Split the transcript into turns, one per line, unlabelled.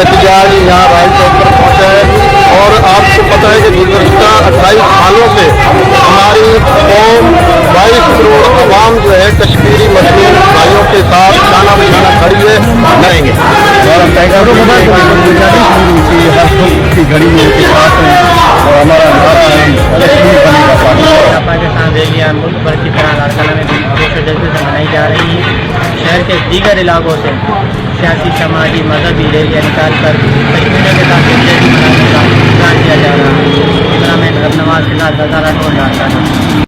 एहतजाज यहाँ राय चौक पर पहुँचा है। और आपको पता है कि गुज़श्ता 28 सालों से हमारी कौम 22 करोड़ आवाम जो है कश्मीरी मजलूम भाइयों के साथ खाना बिछाना खड़ी है, रहेंगे। हर सुख की घड़ी में उनके साथ हैं और हमारा नारा है कश्मीर बनेगा
पाकिस्तान रैलियाँ मुल्क भर की तरह लाड़काना में दूसरे जल्दी से मनाई जा रही है। शहर के दीगर इलाकों से सियासी, समाजी, मजहबी रैलियाँ निकाल कर कश्मीरियों के साथ जल्दी मनाने का प्लान किया जा रहा है। कैमरामैन नवाज के साथ हज़ारा नूर लाड़काना।